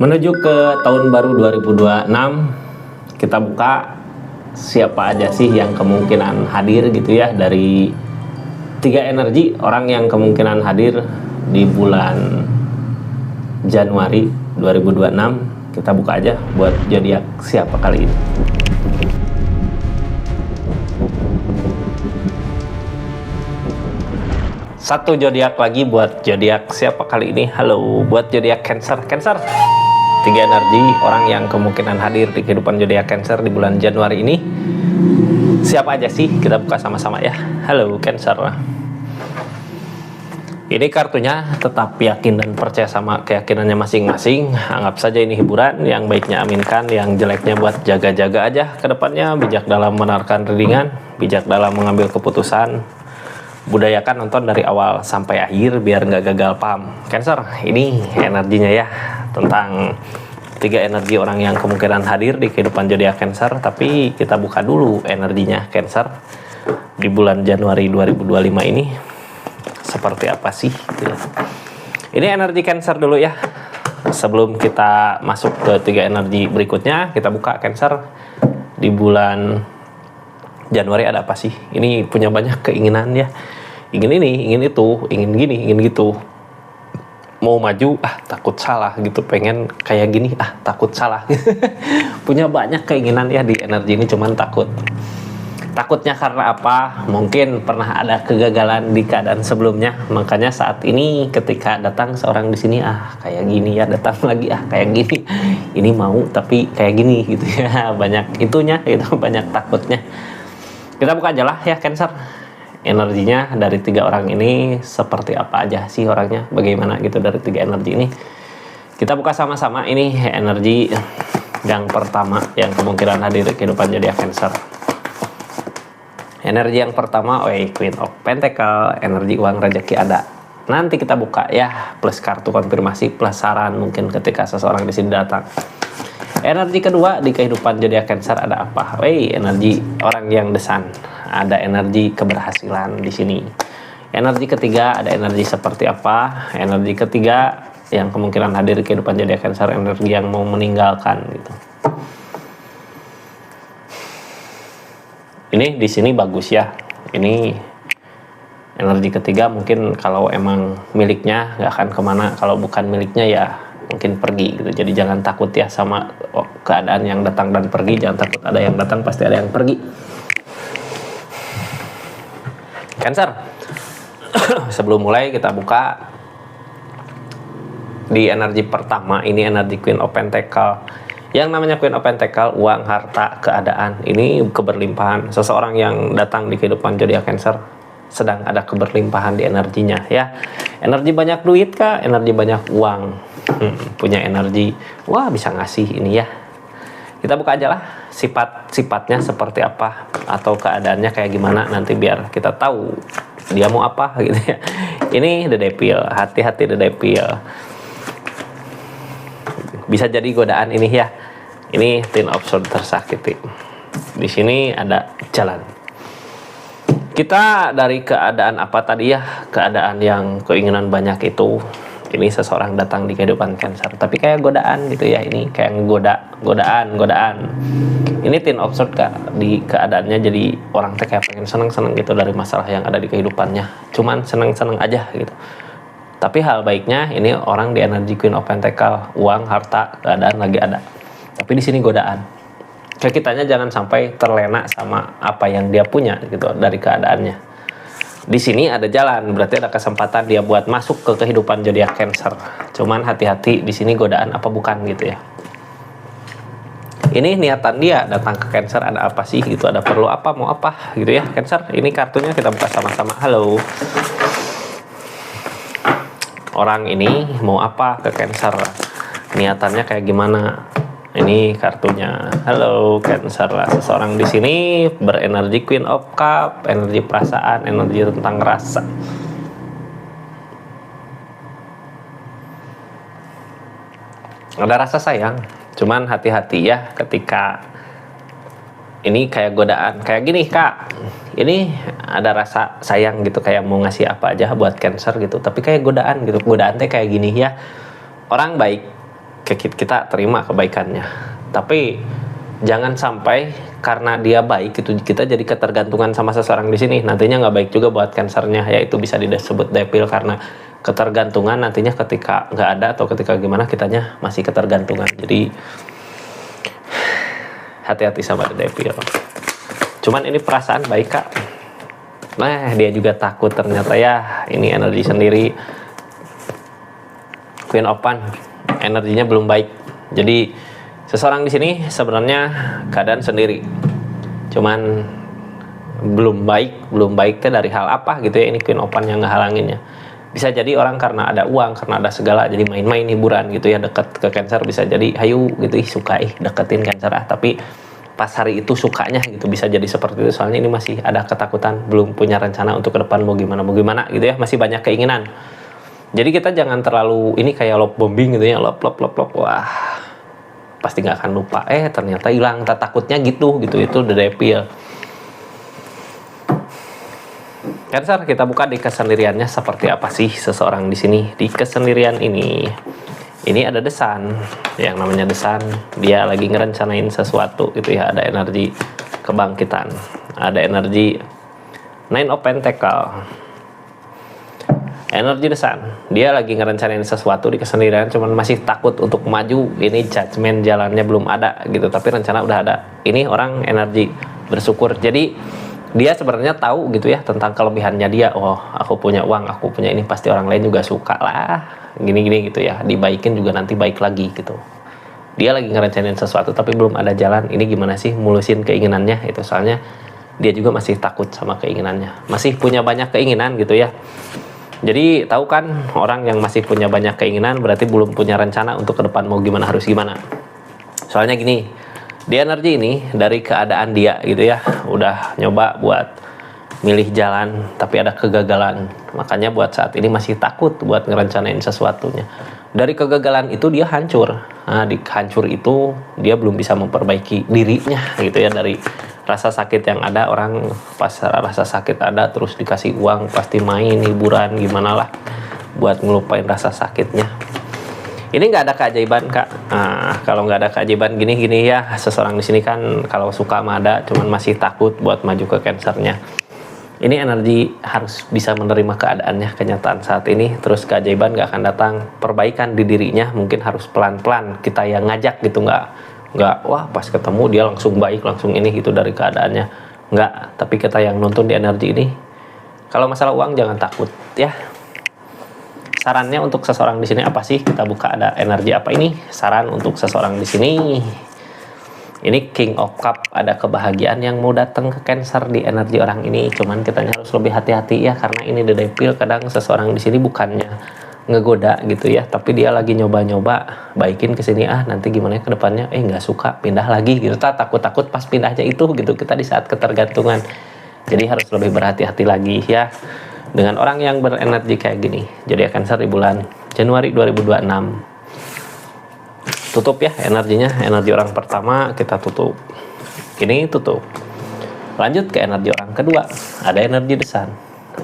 Menuju ke tahun baru 2026, kita buka siapa aja sih yang kemungkinan hadir gitu ya, dari tiga energi orang yang kemungkinan hadir di bulan Januari 2026. Kita buka aja buat zodiak siapa kali ini. Satu zodiak lagi buat zodiak siapa kali ini. Halo, buat zodiak Cancer. Cancer, tiga energi orang yang kemungkinan hadir di kehidupan zodiak Cancer di bulan Januari ini. Siapa aja sih? Kita buka sama-sama ya. Halo Cancer. Ini kartunya tetap yakin dan percaya sama keyakinannya masing-masing. Anggap saja ini hiburan, yang baiknya aminkan, yang jeleknya buat jaga-jaga aja ke depannya. Bijak dalam menarikan readingan, bijak dalam mengambil keputusan. Budayakan nonton dari awal sampai akhir biar nggak gagal paham. Cancer, ini energinya ya, tentang tiga energi orang yang kemungkinan hadir di kehidupan zodiak Cancer. Tapi kita buka dulu energinya Cancer di bulan Januari 2025 ini seperti apa sih gitu ya. Ini energi Cancer dulu ya. Sebelum kita masuk ke tiga energi berikutnya, kita buka Cancer di bulan Januari ada apa sih? Ini punya banyak keinginan ya. Ingin ini, ingin itu, ingin gini, ingin gitu. Mau maju, takut salah gitu. Pengen kayak gini, takut salah. Punya banyak keinginan ya di energi ini, cuman takut. Takutnya karena apa? Mungkin pernah ada kegagalan di keadaan sebelumnya. Makanya saat ini ketika datang seorang di sini, kayak gini ya, datang lagi kayak gini. Ini mau tapi kayak gini gitu ya. Banyak itunya, itu banyak takutnya. Kita buka aja lah ya Cancer. Energinya dari tiga orang ini seperti apa aja sih orangnya, bagaimana gitu dari tiga energi ini. Kita buka sama-sama. Ini energi yang pertama yang kemungkinan hadir di kehidupan zodiak Cancer. Energi yang pertama, Queen of Pentacle, energi uang rezeki ada. Nanti kita buka ya, plus kartu konfirmasi, plus saran mungkin ketika seseorang di sini datang. Energi kedua di kehidupan zodiak Cancer ada apa? Energi orang yang desan. Ada energi keberhasilan di sini. Energi ketiga ada energi seperti apa? Energi ketiga yang kemungkinan hadir di kehidupan zodiak Cancer, energi yang mau meninggalkan gitu. Ini di sini bagus ya. Ini energi ketiga mungkin kalau emang miliknya nggak akan kemana, kalau bukan miliknya ya mungkin pergi gitu. Jadi jangan takut ya sama keadaan yang datang dan pergi. Jangan takut, ada yang datang pasti ada yang pergi. Cancer. Sebelum mulai kita buka di energi pertama. Ini energi Queen of Pentacle. Yang namanya Queen of Pentacle, uang, harta, keadaan. Ini keberlimpahan. Seseorang yang datang di kehidupan zodiak Cancer sedang ada keberlimpahan di energinya ya. Energi banyak duit kah? Energi banyak uang. Punya energi, bisa ngasih ini ya. Kita buka aja lah sifat-sifatnya seperti apa atau keadaannya kayak gimana, nanti biar kita tahu dia mau apa gitu ya. Ini The Devil, hati-hati The Devil. Bisa jadi godaan ini ya. Ini Ten of Swords tersakiti. Di sini ada jalan. Kita dari keadaan apa tadi ya? Keadaan yang keinginan banyak itu. Ini seseorang datang di kehidupan Cancer, tapi kayak godaan gitu ya. Ini kayak godaan. Ini Ten of Swords Kak, di keadaannya jadi orang teh kayak pengen seneng-seneng gitu dari masalah yang ada di kehidupannya. Cuman seneng-seneng aja gitu. Tapi hal baiknya ini orang di energi Queen of Pentacle, uang, harta, keadaan lagi ada. Tapi di sini godaan. Kayak kitanya jangan sampai terlena sama apa yang dia punya gitu dari keadaannya. Di sini ada jalan, berarti ada kesempatan dia buat masuk ke kehidupan zodiak Cancer. Cuman hati-hati, di sini godaan apa bukan gitu ya. Ini niatan dia datang ke Cancer ada apa sih gitu, ada perlu apa, mau apa gitu ya Cancer. Ini kartunya kita buka sama-sama. Halo. Orang ini mau apa ke Cancer? Niatannya kayak gimana? Ini kartunya. Halo Cancer. Seseorang di sini berenergi Queen of Cup, energi perasaan, energi tentang rasa. Ada rasa sayang, cuman hati-hati ya ketika ini kayak godaan. Kayak gini Kak, ini ada rasa sayang gitu, kayak mau ngasih apa aja buat Cancer gitu, tapi kayak godaan gitu. Godaan teh kayak gini ya. Orang baik kita terima kebaikannya. Tapi jangan sampai karena dia baik itu kita jadi ketergantungan sama seseorang di sini, nantinya nggak baik juga buat Cancernya, yaitu bisa disebut devil karena ketergantungan nantinya ketika nggak ada atau ketika gimana kitanya masih ketergantungan. Jadi hati-hati sama the devil. Cuman ini perasaan baik kak. Nah dia juga takut ternyata ya, ini energi sendiri. Queen of Wands energinya belum baik. Jadi seseorang di sini sebenarnya keadaan sendiri. Cuman belum baik teh dari hal apa gitu ya, ini Queen of Wands yang ngehalanginnya. Bisa jadi orang karena ada uang, karena ada segala, jadi main-main hiburan gitu ya, deket ke Cancer bisa jadi hayu gitu, suka deketin Cancer tapi pas hari itu sukanya gitu, bisa jadi seperti itu. Soalnya ini masih ada ketakutan, belum punya rencana untuk ke depan mau gimana gitu ya, masih banyak keinginan. Jadi kita jangan terlalu ini kayak love bombing gitu ya, love, wah pasti nggak akan lupa, ternyata hilang, takutnya gitu itu the devil. Cancer, kita buka di kesendiriannya seperti apa sih seseorang di sini. Di kesendirian ini ada The Sun, yang namanya The Sun, dia lagi ngerencanain sesuatu gitu ya, ada energi kebangkitan, ada energi Nine of Pentacles. Energi The Sun, dia lagi ngerencanain sesuatu di kesendirian, cuman masih takut untuk maju. Ini judgment, jalannya belum ada gitu, tapi rencana udah ada. Ini orang energi bersyukur. Jadi dia sebenarnya tahu gitu ya tentang kelebihannya dia. Oh, aku punya uang, aku punya ini, pasti orang lain juga suka lah. Gini-gini gitu ya, dibaikin juga nanti baik lagi gitu. Dia lagi ngerencanain sesuatu tapi belum ada jalan. Ini gimana sih mulusin keinginannya itu, soalnya dia juga masih takut sama keinginannya. Masih punya banyak keinginan gitu ya. Jadi tahu kan, orang yang masih punya banyak keinginan berarti belum punya rencana untuk ke depan mau gimana, harus gimana. Soalnya gini, di energi ini dari keadaan dia gitu ya, udah nyoba buat milih jalan tapi ada kegagalan. Makanya buat saat ini masih takut buat ngerencanain sesuatunya. Dari kegagalan itu dia hancur. Nah, di hancur itu dia belum bisa memperbaiki dirinya gitu ya. Dari rasa sakit yang ada, orang pas rasa sakit ada terus dikasih uang pasti main hiburan gimana lah buat ngelupain rasa sakitnya. Ini nggak ada keajaiban kak. Nah, kalau nggak ada keajaiban gini ya, seseorang di sini kan kalau suka mah ada, cuman masih takut buat maju ke Cancernya. Ini energi harus bisa menerima keadaannya, kenyataan saat ini. Terus keajaiban nggak akan datang, perbaikan di dirinya mungkin harus pelan-pelan kita yang ngajak gitu, nggak wah pas ketemu dia langsung baik langsung ini gitu dari keadaannya, nggak. Tapi kita yang nonton di energi ini. Kalau masalah uang jangan takut ya. Sarannya untuk seseorang di sini apa sih? Kita buka ada energi apa ini? Saran untuk seseorang di sini. Ini King of Cup, ada kebahagiaan yang mau datang ke Cancer di energi orang ini. Cuman kita harus lebih hati-hati ya, karena ini the devil. Kadang seseorang di sini bukannya ngegoda gitu ya, tapi dia lagi nyoba-nyoba baikin ke sini, nanti gimana ke depannya nggak suka, pindah lagi gitu. Takut-takut pas pindahnya itu gitu, kita di saat ketergantungan. Jadi harus lebih berhati-hati lagi ya dengan orang yang berenergi kayak gini. Jadi Cancer di bulan Januari 2026. Tutup ya energinya, energi orang pertama kita tutup. Ini tutup. Lanjut ke energi orang kedua. Ada energi The Sun.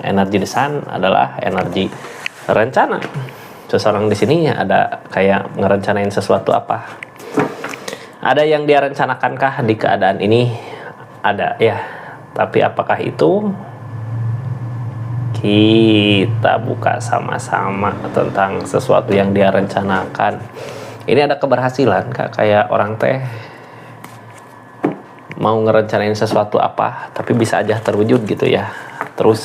Energi The Sun adalah energi rencana. Seseorang di sini ada kayak ngerencanain sesuatu apa. Ada yang dia rencanakan di keadaan ini? Ada ya. Tapi apakah itu? Kita buka sama-sama tentang sesuatu yang dia rencanakan. Ini ada keberhasilan kak, kayak orang teh mau ngerencanain sesuatu apa, tapi bisa aja terwujud gitu ya. Terus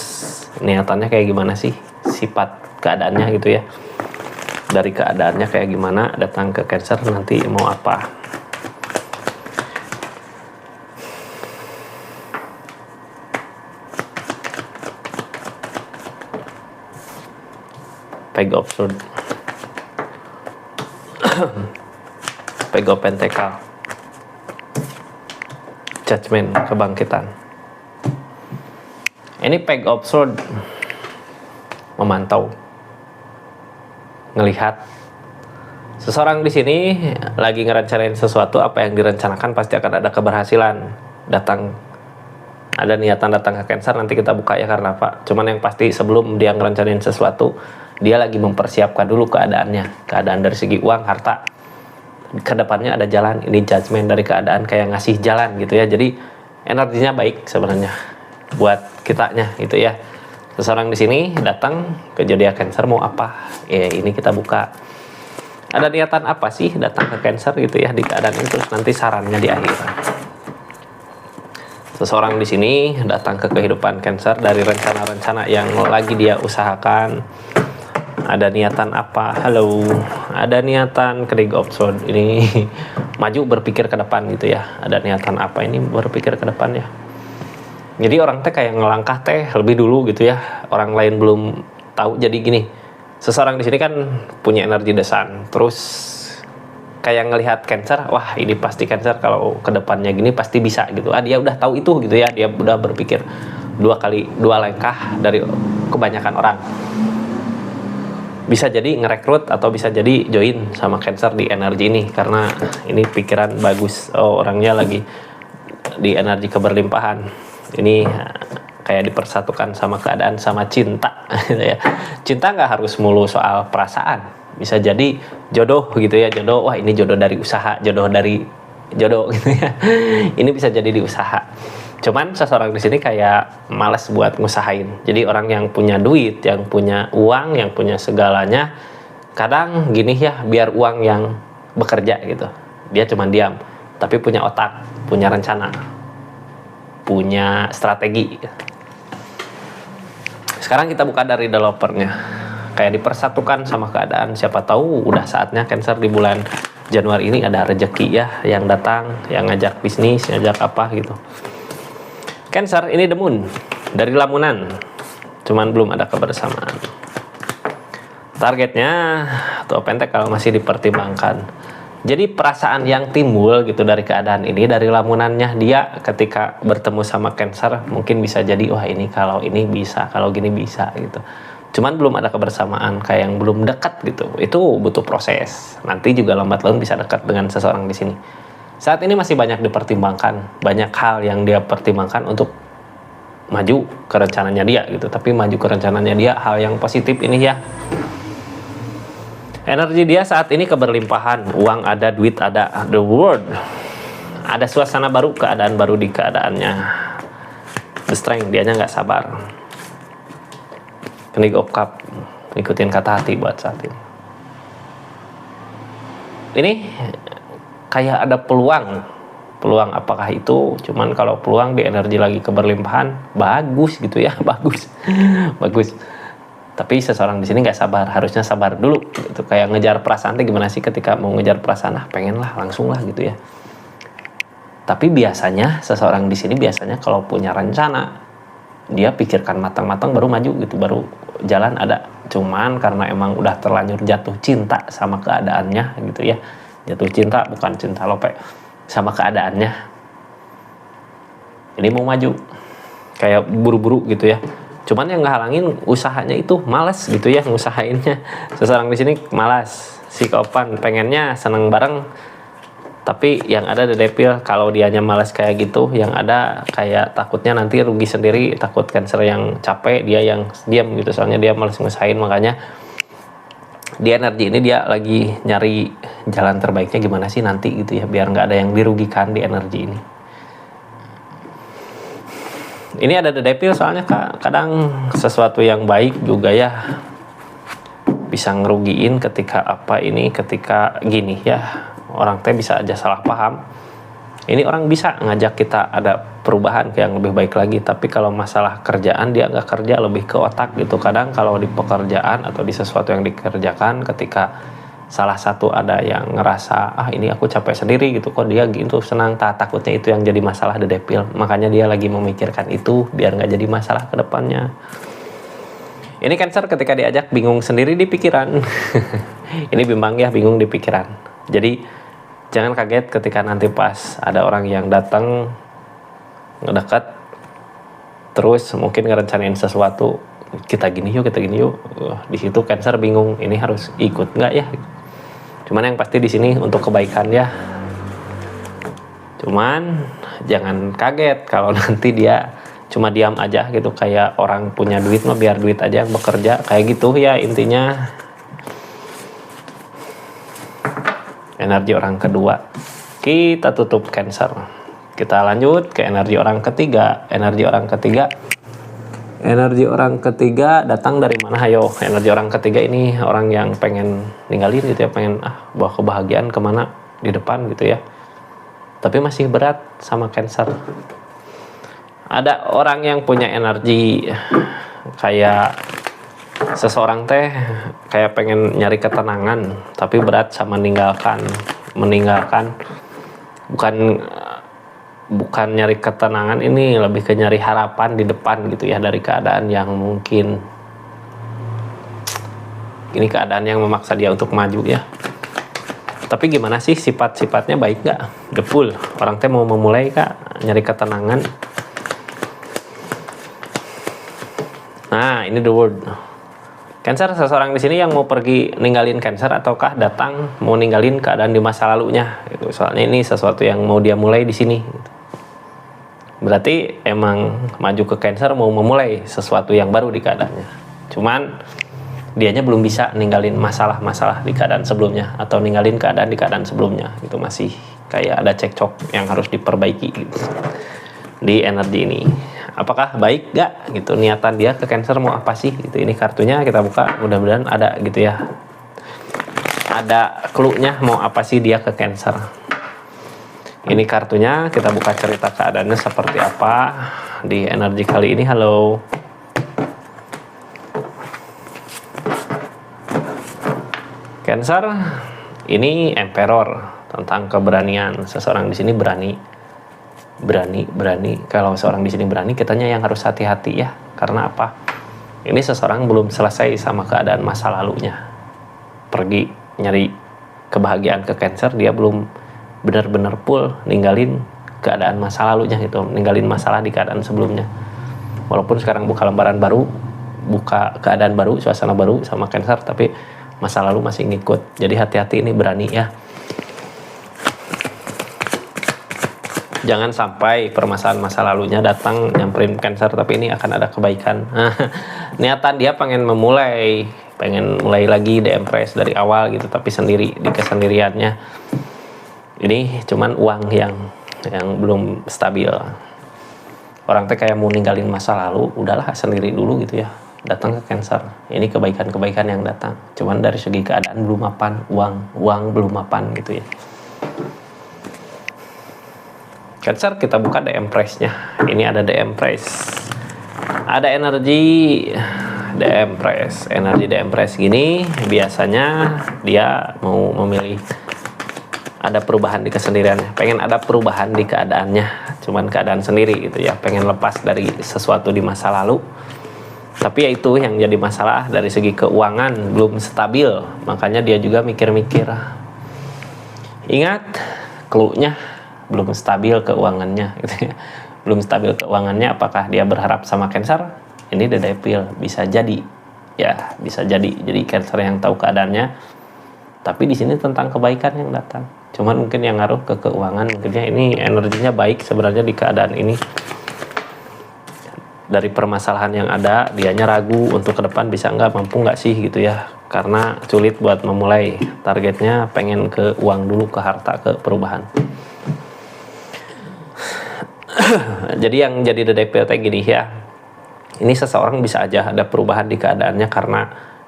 niatannya kayak gimana sih, sifat keadaannya gitu ya. Dari keadaannya kayak gimana, datang ke Cancer nanti mau apa. Page of Swords, Page of Pentacles, Judgment, kebangkitan. Ini Page of Swords, memantau, ngelihat. Seseorang di sini lagi ngerencanain sesuatu, apa yang direncanakan pasti akan ada keberhasilan. Ada niatan datang ke Cancer, nanti kita buka ya karena apa. Cuman yang pasti sebelum dia ngerencanain sesuatu, dia lagi mempersiapkan dulu keadaannya. Keadaan dari segi uang, harta. kedepannya ada jalan, ini judgement dari keadaan kayak ngasih jalan gitu ya. Jadi energinya baik sebenarnya buat kitanya gitu ya. Seseorang di sini datang ke zodiak Cancer mau apa? Ini kita buka. Ada niatan apa sih datang ke Cancer gitu ya di keadaan itu, nanti sarannya di akhir. Seseorang di sini datang ke kehidupan Cancer dari rencana-rencana yang lagi dia usahakan. Ada niatan apa? Halo, ada niatan King of Swords ini maju berpikir ke depan gitu ya. Ada niatan apa ini berpikir ke depan ya. Jadi orang teh kayak ngelangkah teh lebih dulu gitu ya. Orang lain belum tahu. Jadi gini, seseorang di sini kan punya energi desan. Terus kayak ngelihat Cancer, wah ini pasti Cancer kalau ke depannya gini pasti bisa gitu. Dia udah tahu itu gitu ya. Dia udah berpikir dua langkah dari kebanyakan orang. Bisa jadi ngerekrut atau bisa jadi join sama Cancer di energi ini karena ini pikiran bagus. Orangnya lagi di energi keberlimpahan. Ini kayak dipersatukan sama keadaan sama cinta gitu ya. Cinta nggak harus mulu soal perasaan. Bisa jadi jodoh gitu ya. Jodoh, wah ini jodoh dari usaha, jodoh dari jodoh gitu ya. Ini bisa jadi di usaha. Cuman seseorang di sini kayak malas buat ngusahain. Jadi orang yang punya duit, yang punya uang, yang punya segalanya, kadang gini ya, biar uang yang bekerja gitu. Dia cuma diam, tapi punya otak, punya rencana, punya strategi. Sekarang kita buka dari developernya. Kayak dipersatukan sama keadaan. Siapa tahu udah saatnya Cancer di bulan Januari ini ada rezeki ya yang datang, yang ngajak bisnis, ngajak apa gitu. Cancer ini The Moon dari Lamunan, cuman belum ada kebersamaan. Targetnya tuh pentek kalau masih dipertimbangkan. Jadi perasaan yang timbul gitu dari keadaan ini dari lamunannya dia ketika bertemu sama Cancer mungkin bisa jadi wah ini kalau ini bisa, kalau gini bisa gitu. Cuman belum ada kebersamaan, kayak yang belum dekat gitu. Itu butuh proses. Nanti juga lambat laun bisa dekat dengan seseorang di sini. Saat ini masih banyak dipertimbangkan, banyak hal yang dia pertimbangkan untuk maju ke rencananya dia gitu. Tapi maju ke rencananya dia hal yang positif ini ya. Energi dia saat ini keberlimpahan, uang ada, duit ada, the world. Ada suasana baru, keadaan baru di keadaannya. The strength, dianya nggak sabar. King of Cup, ikutin kata hati buat saat ini. Ini kayak ada peluang apakah itu, cuman kalau peluang di energi lagi keberlimpahan bagus gitu ya. bagus tapi seseorang di sini nggak sabar, harusnya sabar dulu gitu. Kayak ngejar perasaan tuh gimana sih ketika mau ngejar perasaan, pengen lah langsung lah gitu ya. Tapi biasanya seseorang di sini biasanya kalau punya rencana dia pikirkan matang-matang baru maju gitu, baru jalan ada. Cuman karena emang udah terlanjur jatuh cinta sama keadaannya gitu ya. Jatuh cinta bukan cinta lope, sama keadaannya. Ini mau maju kayak buru-buru gitu ya. Cuman yang ngehalangin usahanya itu malas gitu ya ngusahainnya. Seseorang di sini malas, psikopan, pengennya seneng bareng. Tapi yang ada The Devil, kalau dianya malas kayak gitu, yang ada kayak takutnya nanti rugi sendiri, takut Cancer yang capek, dia yang diam gitu. Soalnya dia malas ngusahain, makanya di energi ini dia lagi nyari jalan terbaiknya gimana sih nanti gitu ya, biar nggak ada yang dirugikan di energi ini. Ini ada The Devil soalnya kadang sesuatu yang baik juga ya bisa ngerugiin ketika ketika gini ya, orang teh bisa aja salah paham. Ini orang bisa ngajak kita ada perubahan ke yang lebih baik lagi, tapi kalau masalah kerjaan dia nggak kerja, lebih ke otak gitu. Kadang kalau di pekerjaan atau di sesuatu yang dikerjakan, ketika salah satu ada yang ngerasa ini aku capek sendiri gitu, kok dia gitu senang, takutnya itu yang jadi masalah The Devil. Makanya dia lagi memikirkan itu biar nggak jadi masalah ke depannya. Ini Cancer ketika diajak bingung sendiri di pikiran. Ini bimbang ya, bingung di pikiran. Jadi jangan kaget ketika nanti pas ada orang yang datang ngedekat terus mungkin ngerencanain sesuatu, kita gini yuk. Di situ Cancer bingung, ini harus ikut nggak ya? Cuman yang pasti di sini untuk kebaikan ya. Cuman jangan kaget kalau nanti dia cuma diam aja gitu, kayak orang punya duit mah biar duit aja yang bekerja, kayak gitu ya intinya. energi orang kedua. Kita tutup Cancer. Kita lanjut ke energi orang ketiga. Energi orang ketiga datang dari mana? Ayo, energi orang ketiga ini orang yang pengen ninggalin gitu ya, pengen bawa kebahagiaan kemana di depan gitu ya. Tapi masih berat sama Cancer. Ada orang yang punya energi kayak seseorang teh kayak pengen nyari ketenangan, tapi berat sama meninggalkan. Bukan nyari ketenangan, ini lebih ke nyari harapan di depan gitu ya, dari keadaan yang mungkin ini keadaan yang memaksa dia untuk maju ya. Tapi gimana sih sifat-sifatnya, baik gak? Gepul, orang teh mau memulai kak nyari ketenangan. Nah, ini the word. Cancer, seseorang di sini yang mau pergi ninggalin Cancer ataukah datang mau ninggalin keadaan di masa lalunya gitu. Soalnya ini sesuatu yang mau dia mulai di sini gitu. Berarti emang maju ke Cancer mau memulai sesuatu yang baru di keadaannya. Cuman dianya belum bisa ninggalin masalah-masalah di keadaan sebelumnya atau ninggalin keadaan di keadaan sebelumnya. Itu masih kayak ada cekcok yang harus diperbaiki gitu di energi ini. Apakah baik gak gitu niatan dia ke Cancer, mau apa sih gitu. Ini kartunya kita buka, mudah-mudahan ada gitu ya, ada clue-nya mau apa sih dia ke Cancer. Ini kartunya, kita buka cerita keadaannya seperti apa di energi kali ini. Halo. Cancer, ini Emperor, tentang keberanian. Seseorang di sini berani. Kalau seorang di sini berani, kitanya yang harus hati-hati ya. Karena apa? Ini seseorang belum selesai sama keadaan masa lalunya. Pergi nyari kebahagiaan ke Cancer, dia belum benar-benar full ninggalin keadaan masa lalunya gitu, ninggalin masalah di keadaan sebelumnya. Walaupun sekarang buka lembaran baru, buka keadaan baru, suasana baru sama Cancer, tapi masa lalu masih ngikut. Jadi hati-hati, ini berani ya. Jangan sampai permasalahan masa lalunya datang nyamperin Cancer, tapi ini akan ada kebaikan. Niatan dia pengen mulai lagi The Empress dari awal gitu, tapi sendiri, di kesendiriannya. Ini cuman uang yang belum stabil. Orang teh kayak mau ninggalin masa lalu, udahlah sendiri dulu gitu ya. Datang ke Cancer. Ini kebaikan-kebaikan yang datang. Cuman dari segi keadaan belum mapan, uang belum mapan gitu ya. Cancer, kita buka The Empress-nya. Ini ada The Empress. Ada energi The Empress. Energi The Empress gini, biasanya dia mau memilih ada perubahan di kesendiriannya, pengen ada perubahan di keadaannya, cuman keadaan sendiri gitu ya, pengen lepas dari sesuatu di masa lalu. Tapi ya itu yang jadi masalah, dari segi keuangan belum stabil, makanya dia juga mikir-mikir. Ingat, clue-nya belum stabil keuangannya gitu ya. Belum stabil keuangannya, apakah dia berharap sama Cancer? Ini The Devil, bisa jadi ya, bisa jadi Cancer yang tahu keadaannya. Tapi di sini tentang kebaikan yang datang. Cuman mungkin yang ngaruh ke keuangan, mungkinnya ini energinya baik sebenarnya di keadaan ini. Dari permasalahan yang ada, dianya ragu untuk ke depan bisa nggak, mampu nggak sih gitu ya. Karena sulit buat memulai. Targetnya pengen ke uang dulu, ke harta, ke perubahan. Jadi yang jadi The Devil gini ya. Ini seseorang bisa aja ada perubahan di keadaannya karena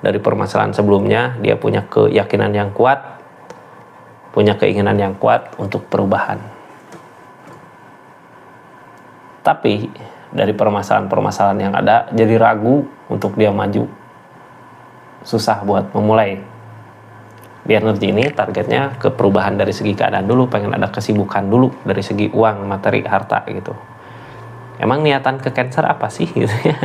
dari permasalahan sebelumnya dia punya keyakinan yang kuat, punya keinginan yang kuat untuk perubahan. Tapi dari permasalahan-permasalahan yang ada jadi ragu untuk dia maju. Susah buat memulai. Di energi ini targetnya ke perubahan dari segi keadaan dulu, pengen ada kesibukan dulu dari segi uang, materi, harta gitu. Emang niatan ke Cancer apa sih gitu ya?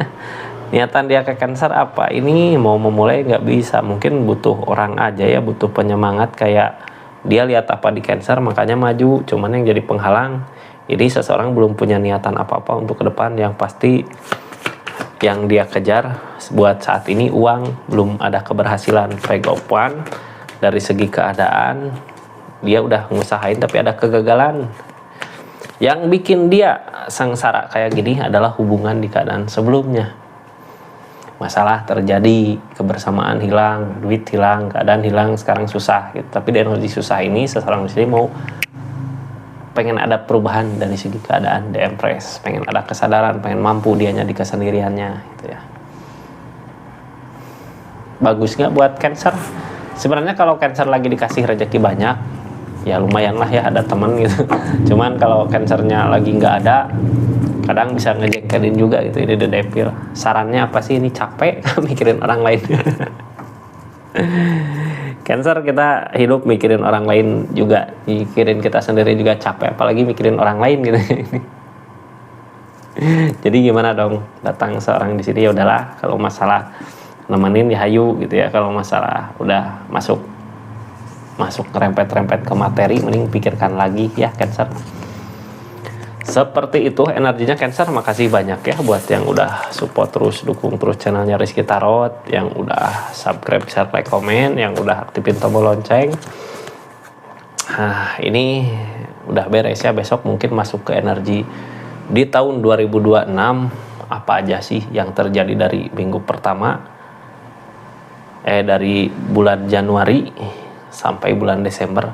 Niatan dia ke Cancer apa? Ini mau memulai nggak bisa, mungkin butuh orang aja ya, butuh penyemangat, kayak dia lihat apa di Cancer makanya maju. Cuman yang jadi penghalang, ini seseorang belum punya niatan apa-apa untuk ke depan. Yang pasti yang dia kejar buat saat ini uang, belum ada keberhasilan. Pegopan dari segi keadaan dia udah ngusahain tapi ada kegagalan. Yang bikin dia sengsara kayak gini adalah hubungan di keadaan sebelumnya. masalah terjadi, kebersamaan hilang, duit hilang, keadaan hilang, sekarang susah gitu. Tapi di energi susah ini seseorang di sini mau pengen ada perubahan dari segi keadaan, de-impress, pengen ada kesadaran, pengen mampu dianya di kesendiriannya gitu ya. Bagus nggak buat Cancer? Sebenarnya kalau Cancer lagi dikasih rezeki banyak, ya lumayan lah ya ada teman gitu. Cuman kalau Cancernya lagi nggak ada, kadang bisa ngejengkelin juga gitu. Ini The Devil. Sarannya apa sih? Ini capek mikirin orang lain. Cancer, kita hidup mikirin orang lain juga, mikirin kita sendiri juga capek, apalagi mikirin orang lain gitu. Jadi gimana dong? Datang seorang di sini, ya udahlah, kalau masalah nemenin ya hayu gitu ya. Kalau masalah udah masuk rempet-rempet ke materi, mending pikirkan lagi ya Cancer. Seperti itu energinya Cancer. Makasih banyak ya buat yang udah support terus, dukung terus channelnya Rizky Tarot, yang udah subscribe, share, like, komen, yang udah aktifin tombol lonceng. Nah, ini udah beres ya. Besok mungkin masuk ke energi di tahun 2026. Apa aja sih yang terjadi dari minggu pertama, dari bulan Januari sampai bulan Desember.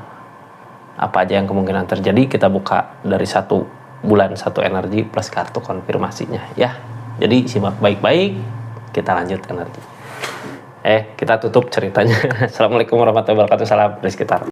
Apa aja yang kemungkinan terjadi, kita buka dari satu bulan, satu energi plus kartu konfirmasinya ya. Jadi simak baik-baik, kita lanjut energi. Kita tutup ceritanya. Assalamualaikum warahmatullahi wabarakatuh. Salam Rizky Tarot.